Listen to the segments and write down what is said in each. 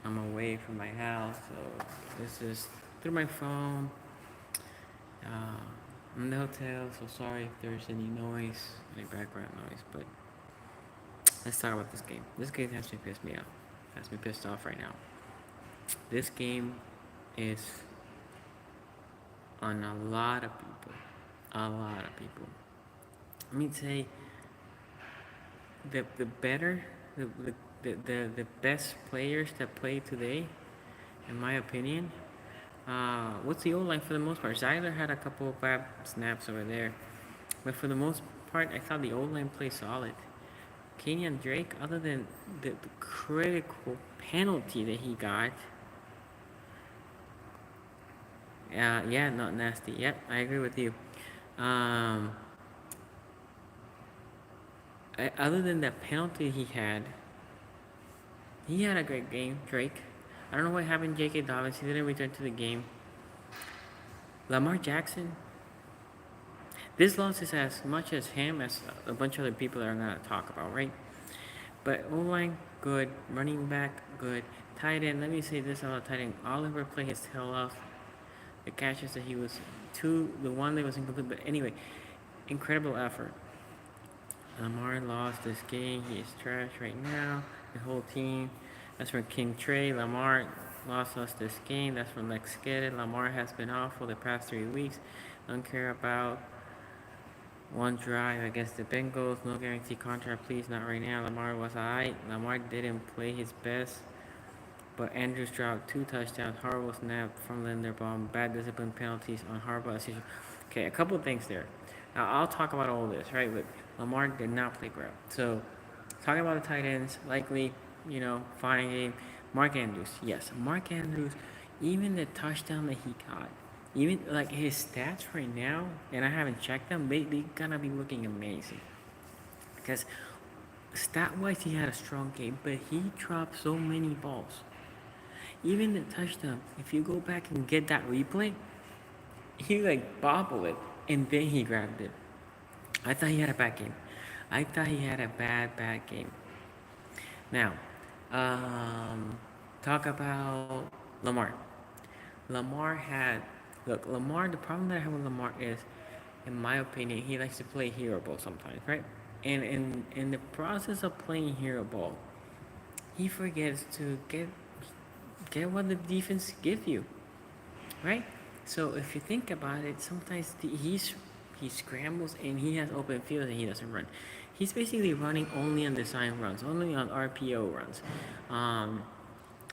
I'm away from my house, so this is through my phone. Uh, I'm in the hotel, so sorry if there's any noise, any background noise. But let's talk about this game. This game has me pissed me off. Has me pissed off right now. This game is on a lot of people. A lot of people. Let me say the better the best players that play today, in my opinion. What's the O line for the most part? Zyler had a couple of bad snaps over there, but for the most part, I thought the O line played solid. Kenyon Drake, other than the critical penalty that he got, yeah, not nasty. Yep, I agree with you. Um, Other than that penalty he had a great game. Drake. I don't know what happened. J.K. Dobbins. He didn't return to the game. Lamar Jackson. This loss is as much as him as a bunch of other people that I'm gonna talk about, right? But O line good, running back good, tight end. Let me say this about tight end. Oliver played his tail off. The catches that he was the one that was incomplete. But anyway, incredible effort. Lamar lost this game. He is trash right now. The whole team. That's from King Trey. Lamar lost us this game. That's from Lex Skitted. Lamar has been off for the past 3 weeks. Don't care about one drive against the Bengals. No guarantee contract, please. Not right now. Lamar was alright. Lamar didn't play his best. But Andrews dropped 2 touchdowns. Horrible snap from Linderbaum. Bad discipline penalties on Harbaugh. Okay, a couple of things there. Now, I'll talk about all this, right? But Lamar did not play great. So, talking about the tight ends, likely, fine game. Mark Andrews, yes. Mark Andrews, even the touchdown that he got, even like his stats right now, and I haven't checked them, they gonna be looking amazing. Because stat wise, he had a strong game, but he dropped so many balls. Even the touchdown, if you go back and get that replay, he like bobbled it and then he grabbed it. I thought he had a bad game. I thought he had a bad game. Now, um, talk about Lamar. Lamar had Lamar. The problem that I have with Lamar is, in my opinion, he likes to play hero ball sometimes, right? And in the process of playing hero ball, he forgets to get what the defense gives you, right? So if you think about it, sometimes he scrambles and he has open field and he doesn't run. He's basically running only on design runs, only on RPO runs. Um,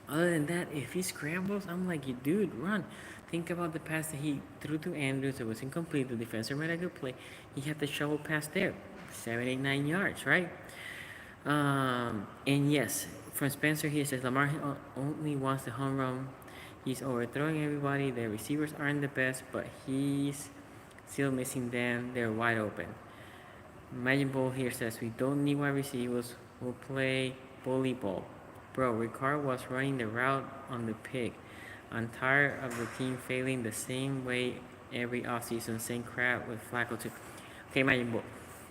Other than that, if he scrambles, I'm like, you dude, run. Think about the pass that he threw to Andrews. It was incomplete. The defensive made a good play. He had the shovel pass there, 7, 8, 9 yards, right? And yes, from Spencer here says Lamar only wants the home run. He's overthrowing everybody. The receivers aren't the best, but he's still missing them. They're wide open. Magic Ball here says we don't need wide receivers. We'll play bully ball. Bro, Ricard was running the route on the pick. I'm tired of the team failing the same way every offseason. Same crap with Flacco too. Okay, Magic Ball.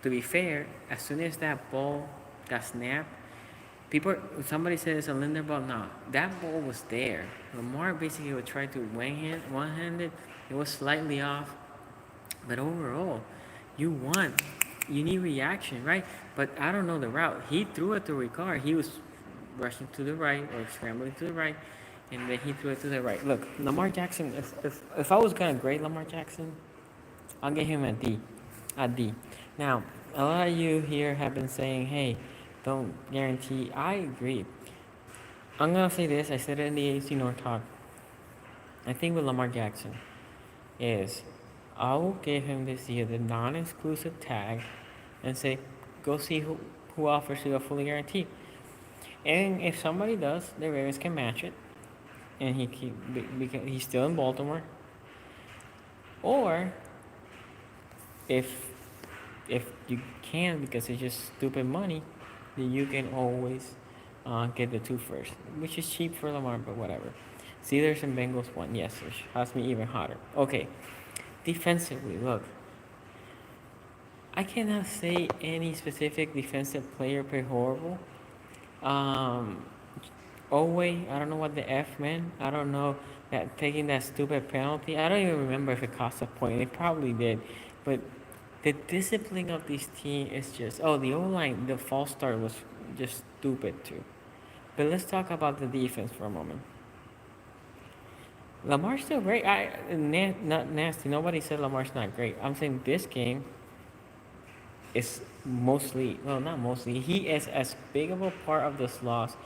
To be fair, as soon as that ball got snapped, somebody said it's a Linderbaum. No, that ball was there. Lamar basically would try to one-handed. It was slightly off, but overall, you won. You need reaction, right? But I don't know the route. He threw it to Ricard. He was rushing to the right or scrambling to the right, and then he threw it to the right. Look, Lamar Jackson. If I was gonna grade Lamar Jackson, I'll give him a D. A D. Now, a lot of you here have been saying, hey, don't guarantee. I agree. I'm gonna say this. I said it in the AC North talk. I think with Lamar Jackson is I will give him this year the non-exclusive tag and say, go see who offers you a fully guarantee. And if somebody does, the Ravens can match it, and because he's still in Baltimore. Or if you can because it's just stupid money, then you can always get the 2 first, which is cheap for Lamar, but whatever. Steelers and Bengals won. Yes, which has me even hotter. Okay, defensively, look. I cannot say any specific defensive player played horrible. Um, Oway, I don't know what the F meant. I don't know that taking that stupid penalty. I don't even remember if it cost a point. It probably did, but the discipline of this team is just. Oh, the O line, the false start was just stupid too. But let's talk about the defense for a moment. Lamar's still great. Not nasty. Nobody said Lamar's not great. I'm saying this game is mostly, well, not mostly. He is as big of a part of this loss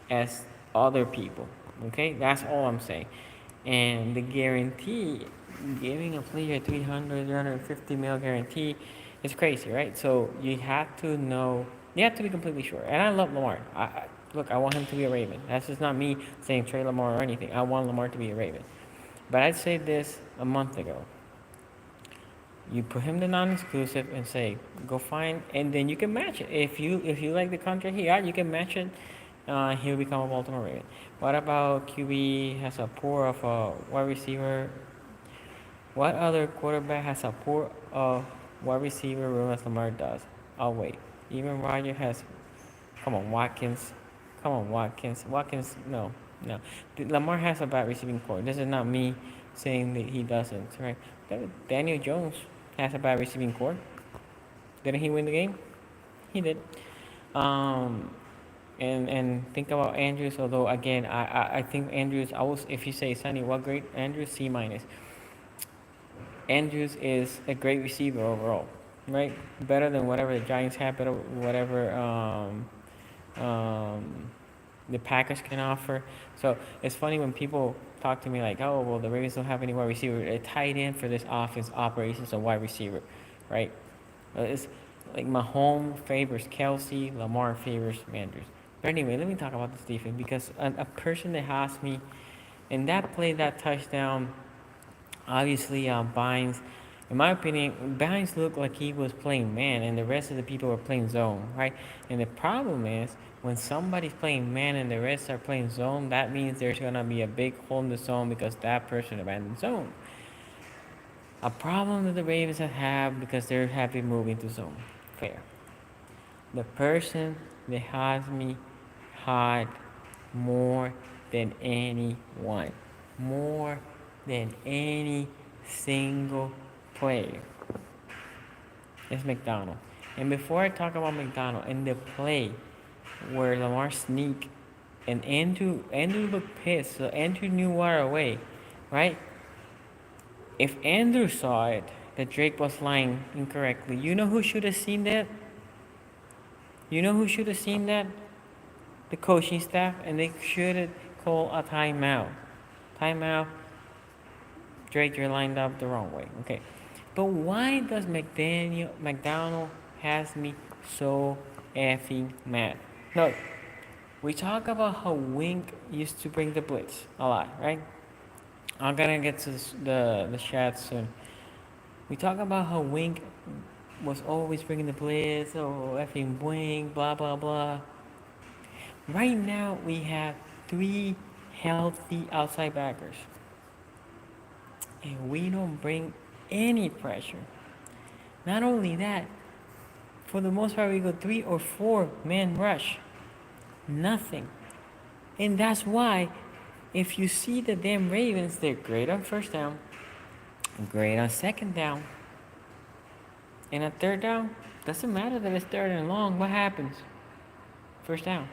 as other people. Okay, that's all I'm saying. And the guarantee, giving a player 300, 350 mil guarantee is crazy, right? So you have to know, you have to be completely sure. And I love Lamar. Look, I want him to be a Raven. That's just not me saying trade Lamar or anything. I want Lamar to be a Raven. But I'd say this a month ago. You put him the non-exclusive and say, go find, and then you can match it. If you like the contract he got, you can match it. He'll become a Baltimore Raven. What about QB has a poor of a wide receiver? What other quarterback has a poor of wide receiver room as Lamar does? I'll wait. Even Roger has. Come on, Watkins. Come on, Watkins. Watkins, no, no. Lamar has a bad receiving core. This is not me saying that he doesn't, right? Daniel Jones has a bad receiving core. Didn't he win the game? He did. Um, and think about Andrews. Although again, I think Andrews. I was, if you say Sonny, what grade? Andrews C minus. Andrews is a great receiver overall, right? Better than whatever the Giants have, better whatever um, the Packers can offer. So it's funny when people talk to me like, oh, well, the Ravens don't have any wide receiver. A tight end for this offense operates as a wide receiver, right? It's like Mahomes favors Kelsey, Lamar favors Manders. But anyway, let me talk about this defense because a person that asked me, and that play, that touchdown, obviously Bynes, in my opinion, Bynes looked like he was playing man and the rest of the people were playing zone, right? And the problem is when somebody's playing man and the rest are playing zone, that means there's going to be a big hole in the zone because that person abandoned zone. A problem that the Ravens have because they're happy moving to zone. Fair. The person that has me hot more than anyone, more than any single player, is McDonald. And before I talk about McDonald, in the play where Lamar sneaked and Andrew looked pissed, so Andrew knew right away, right? If Andrew saw it, that Drake was lying incorrectly, you know who should have seen that? You know who should have seen that? The coaching staff, and they should have called a timeout. Timeout. Drake, you're lined up the wrong way. Okay. But why does McDonald has me so effing mad? Look, we talk about how Wink used to bring the blitz a lot, right? I'm gonna get to the chat soon. We talk about how Wink was always bringing the blitz, oh effing Wink, blah blah blah. Right now we have 3 healthy outside backers, and we don't bring any pressure. Not only that, for the most part we go 3 or 4 man rush. Nothing. And that's why if you see the damn Ravens, they're great on first down, great on second down, and at third down, doesn't matter that it's third and long, what happens? First down.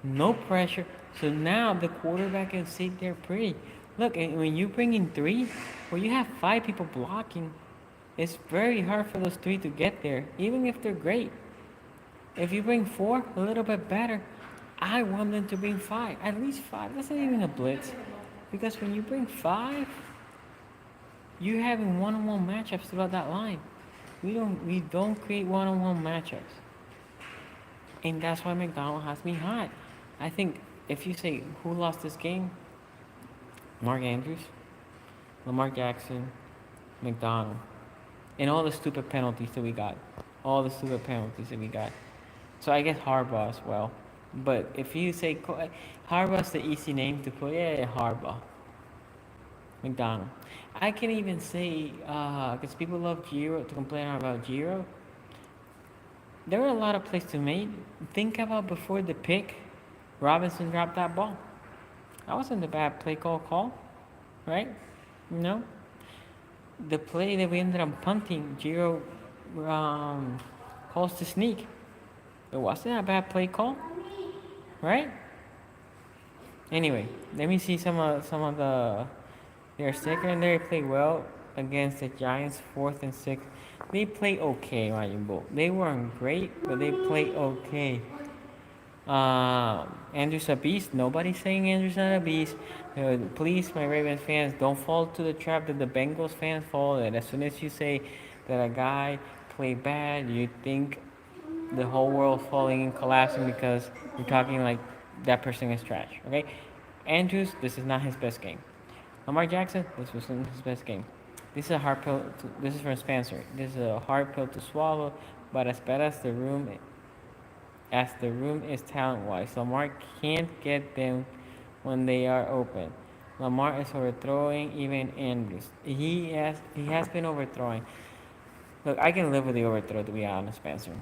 No pressure. So now the quarterback can sit there pretty. Look, and when you bring in 3, where you have 5 people blocking, it's very hard for those 3 to get there, even if they're great. If you bring 4, a little bit better. I want them to bring 5, at least 5. That's not even a blitz, because when you bring 5, you're having one-on-one matchups throughout that line. We don't create one-on-one matchups, and that's why McDonald has me hot. I think if you say who lost this game, Mark Andrews, Lamar Jackson, McDonald, and all the stupid penalties that we got. All the stupid penalties that we got. So I guess Harbaugh as well. But if you say Harbaugh's the easy name to put, yeah, Harbaugh. McDonald. I can even say, because people love Giro, to complain about Giro. There were a lot of plays to make. Think about before the pick. Robinson dropped that ball. That wasn't a bad play call, right? No. The play that we ended up punting, Giro calls to sneak. It wasn't a bad play call, right? Anyway, let me see some of their secondary played well against the Giants, 4th and 6. They played okay, Majin Buu. They weren't great, but they played okay. Andrew's a beast. Nobody's saying Andrew's not a beast. Please, my Ravens fans, don't fall to the trap that the Bengals fans fall in. As soon as you say that a guy played bad, you think the whole world falling and collapsing because you're talking like that person is trash. Okay, Andrews, this is not his best game. Lamar Jackson, this wasn't his best game. This is a hard pill. This is from Spencer. This is a hard pill to swallow, but as bad as the room is talent-wise, Lamar can't get them when they are open. Lamar is overthrowing even Andrews. He has been overthrowing. Look, I can live with the overthrow, to be honest, Spencer.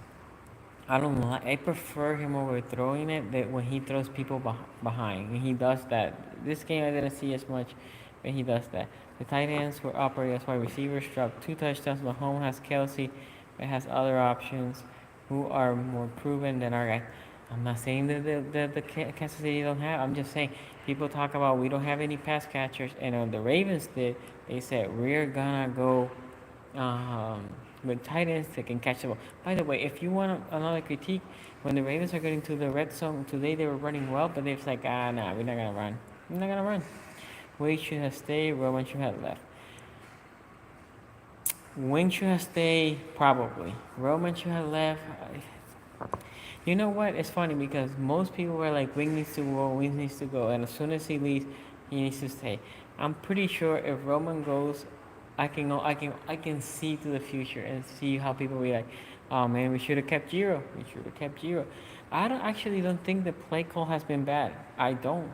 I don't like. I prefer him overthrowing it than when he throws people behind. When he does that, this game I didn't see as much, but he does that. The tight ends were operating as wide receivers. Dropped 2 touchdowns. Mahomes has Kelsey, but has other options who are more proven than our guy. I'm not saying that the Kansas City don't have. I'm just saying people talk about we don't have any pass catchers, and when the Ravens did, they said we're gonna go. With tight ends that can catch the ball. By the way, if you want another critique, when the Ravens are getting to the red zone today, they were running well, but they're like, nah, we're not gonna run. We're not gonna run. Wade should have stayed. Roman should have left. Wing should have stayed, probably. Roman should have left. You know what? It's funny because most people were like, Wing needs to go, Wing needs to go, and as soon as he leaves, he needs to stay. I'm pretty sure if Roman goes, I can see to the future and see how people will be like, oh man, we should have kept Giro. We should have kept Giro. I don't think the play call has been bad. I don't.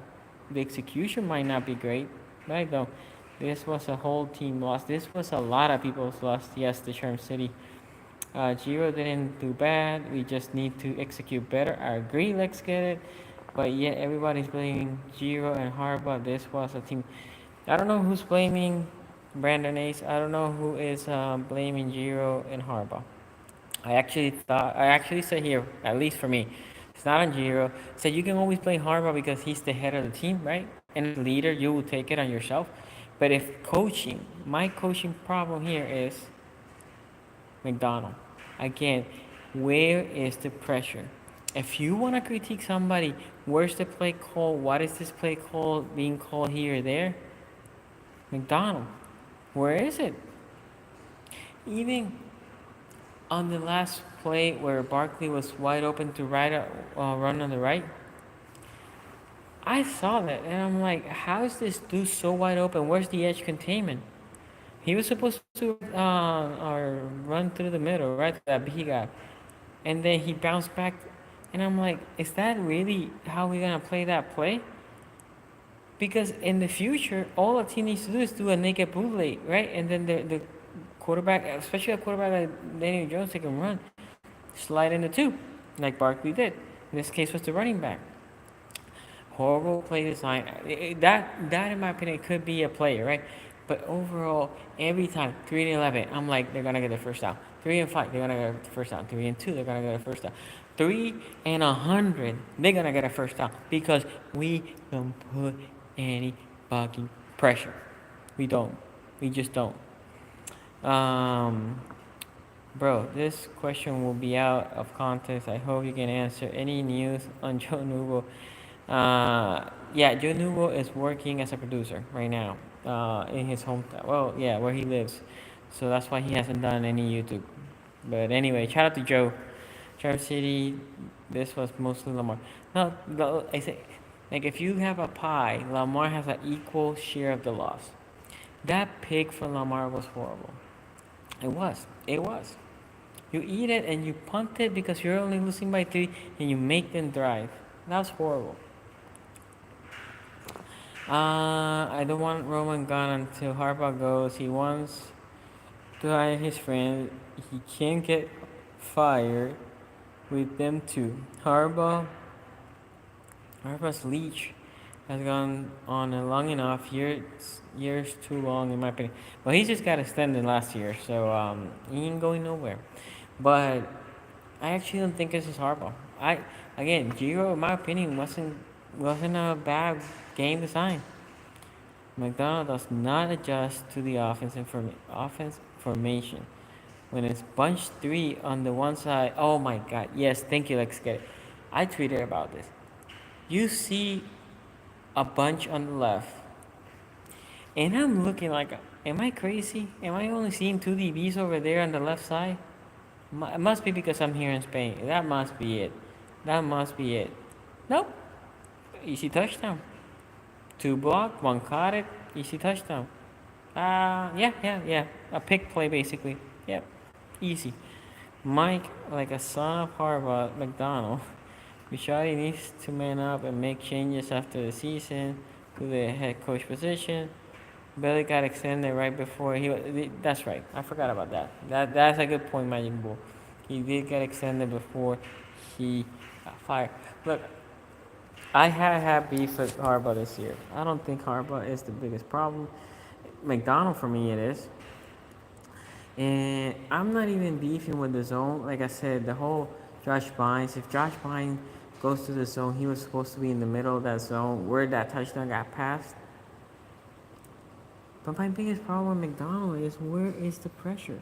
The execution might not be great, but I don't. This was a whole team loss. This was a lot of people's loss. Yes, the Charm City. Giro didn't do bad. We just need to execute better. I agree, let's get it. But yet everybody's blaming Giro and Harbaugh. This was a team. I don't know who's blaming Brandon Ace. I don't know who is blaming Giro and Harbaugh. I actually said here, at least for me, it's not on Giro. Said you can always blame Harbaugh because he's the head of the team, right? And as leader, you will take it on yourself. But if coaching, my coaching problem here is McDonald. Again, where is the pressure? If you want to critique somebody, where's the play call? What is this play call being called here or there? McDonald. Where is it? Even on the last play where Barkley was wide open to run on the right, I saw that and I'm like, how is this dude so wide open? Where's the edge containment? He was supposed to or run through the middle, right? That he got, and then he bounced back, and I'm like, is that really how we're gonna play that play? Because in the future, all a team needs to do is do a naked bootleg, right? And then the quarterback, especially a quarterback like Daniel Jones, they can run, slide into 2, like Barkley did. In this case, was the running back. Horrible play design. That in my opinion could be a player, right? But overall, every time 3-11, I'm like, they're gonna get the first down. 3-5, they're gonna get the first down. 3-2, they're gonna get a first down. 3-100, they're gonna get a first down because we don't put any fucking pressure. We don't. We just don't. Bro, this question will be out of context. I hope you can answer. Any news on Joe Nubo? Yeah, Joe Nubo is working as a producer right now in his hometown. Well, yeah, where he lives. So that's why he hasn't done any YouTube. But anyway, shout out to Joe. Traverse City, this was mostly Lamar. No, I say, like if you have a pie, Lamar has an equal share of the loss. That pick for Lamar was horrible. It was. You eat it and you punt it because you're only losing by 3 and you make them drive. That's horrible. I don't want Roman gone until Harbaugh goes. He wants to hire his friend. He can't get fired with them too. Harbaugh Harbaugh's leash has gone on long enough. Years too long in my opinion. Well, he just got extended last year, so he ain't going nowhere. But I actually don't think this is Harbaugh. Giro, in my opinion, wasn't a bad game design. McDonald does not adjust to the offense formation. When it's bunch three on the one side, oh my god, yes, thank you, let's get it. I tweeted about this. You see a bunch on the left, and I'm looking like, am I crazy? Am I only seeing two DBs over there on the left side? It must be because I'm here in Spain. That must be it. That must be it. Nope. Easy touchdown. Two block, one caught it. Easy touchdown. Yeah. A pick play basically. Yep. Easy. Mike, like a son of Harbaugh, McDonald. Bishadi needs to man up and make changes after the season to the head coach position. Billy got extended right before he. That's right. I forgot about that. That's a good point, Magic Bull. He did get extended before he got fired. Look, I have had beef with Harbaugh this year. I don't think Harbaugh is the biggest problem. McDonald for me it is. And I'm not even beefing with the zone. Like I said, the whole Josh Bynes. If Josh Bynes goes to the zone, he was supposed to be in the middle of that zone where that touchdown got passed. But my biggest problem with McDonald is where is the pressure?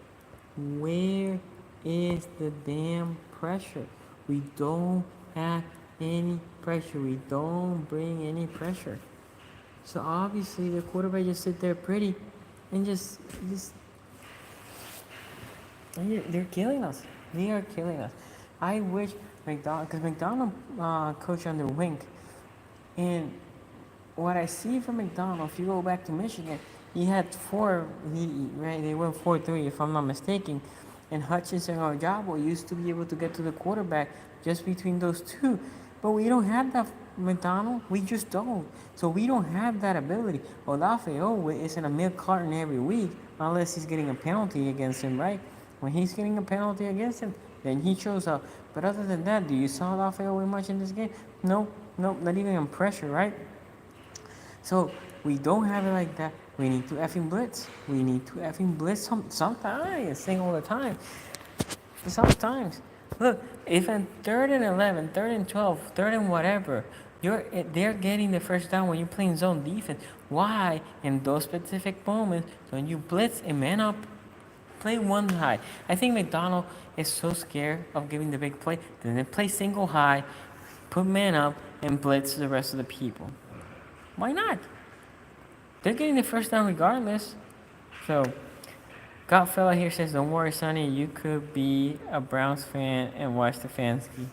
Where is the damn pressure? We don't have any pressure. We don't bring any pressure. So obviously the quarterback just sit there pretty and just they're killing us. They are killing us. I wish McDonald, because McDonald coached under Wink, and what I see from McDonald, if you go back to Michigan, he had four. Right, they went 4-3, if I'm not mistaken. And Hutchinson or Jabo used to be able to get to the quarterback just between those two, but we don't have that. McDonald, we just don't. So we don't have that ability. Olafeo isn't a milk carton every week unless he's getting a penalty against him, right? When he's getting a penalty against him, then he shows up. But other than that, do you saw Olafeo much in this game? No, not even in pressure, right? So we don't have it like that. We need to effing blitz. We need to effing blitz sometimes. Saying all the time. Sometimes. Look, if in 3rd and 11, 3rd and 12, 3rd and whatever, they're getting the first down when you're playing zone defense. Why, in those specific moments, don't you blitz and man up? Play one high. I think McDonald is so scared of giving the big play, then they play single high, put man up, and blitz the rest of the people. Why not? They're getting the first down regardless. So, Godfella here says, don't worry, Sonny, you could be a Browns fan and watch Stefanski.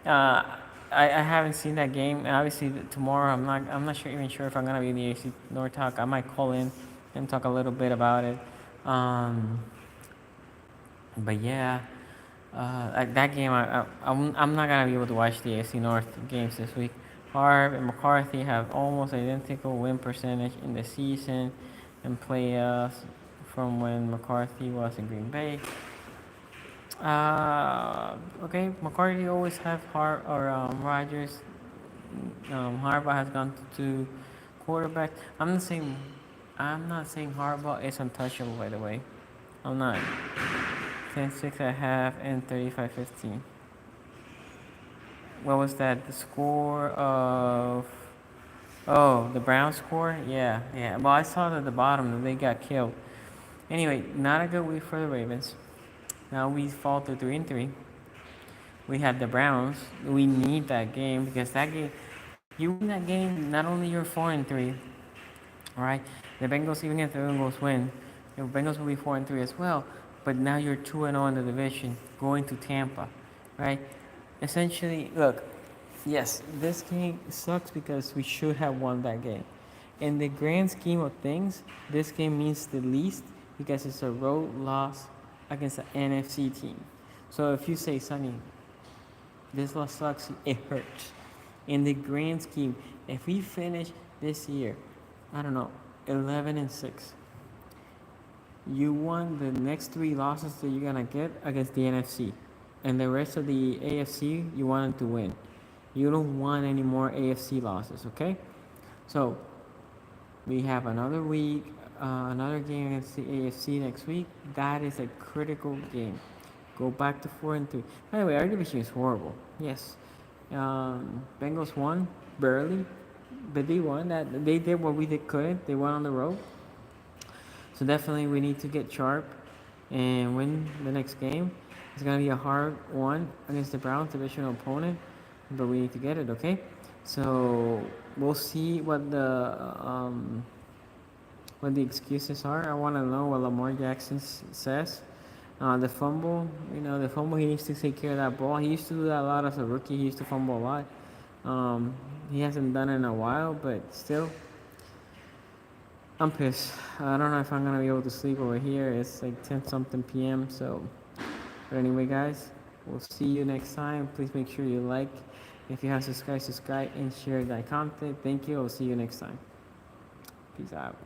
I haven't seen that game. Obviously, tomorrow I'm not even sure if I'm gonna be in the AC North Talk. I might call in and talk a little bit about it. But yeah, that game I'm not gonna be able to watch the AC North games this week. Harb and McCarthy have almost identical win percentage in the season and playoffs from when McCarthy was in Green Bay. Okay, McCarthy always have Rodgers. Harbaugh has gone to quarterback. I'm not saying Harbaugh is untouchable. By the way, I'm not. 10-6.5 and 35-15. What was that? The score of. Oh, the Browns score? Yeah. Well, I saw that at the bottom that they got killed. Anyway, not a good week for the Ravens. Now we fall to 3-3. We had the Browns. We need that game because that game, you win that game, not only you're 4-3. All right, the Bengals, even if the Bengals win, the Bengals will be 4-3 as well. But now you're 2-0 in the division, going to Tampa, right? Essentially, look, yes, this game sucks because we should have won that game. In the grand scheme of things, this game means the least because it's a road loss against an NFC team. So if you say, Sonny, this loss sucks, it hurts. In the grand scheme, if we finish this year, 11-6, you won the next 3 losses that you're gonna get against the NFC, and the rest of the AFC you wanted to win. You don't want any more AFC losses, okay? So we have another week, another game against the AFC next week. That is a critical game. Go back to 4-3. By the way, our division is horrible. Yes, Bengals won barely, but they won. That they did what we couldn't. They won on the road. So definitely we need to get sharp and win the next game. It's gonna be a hard one against the Browns, divisional opponent, but we need to get it. Okay, so we'll see what the excuses are. I want to know what Lamar Jackson says. The fumble, the fumble, he needs to take care of that ball. He used to do that a lot as a rookie. He used to fumble a lot. He hasn't done it in a while, but still, I'm pissed. I don't know if I'm going to be able to sleep over here. It's like 10 something p.m. So, but anyway, guys, we'll see you next time. Please make sure you like. If you have subscribed and share that content. Thank you. I'll see you next time. Peace out.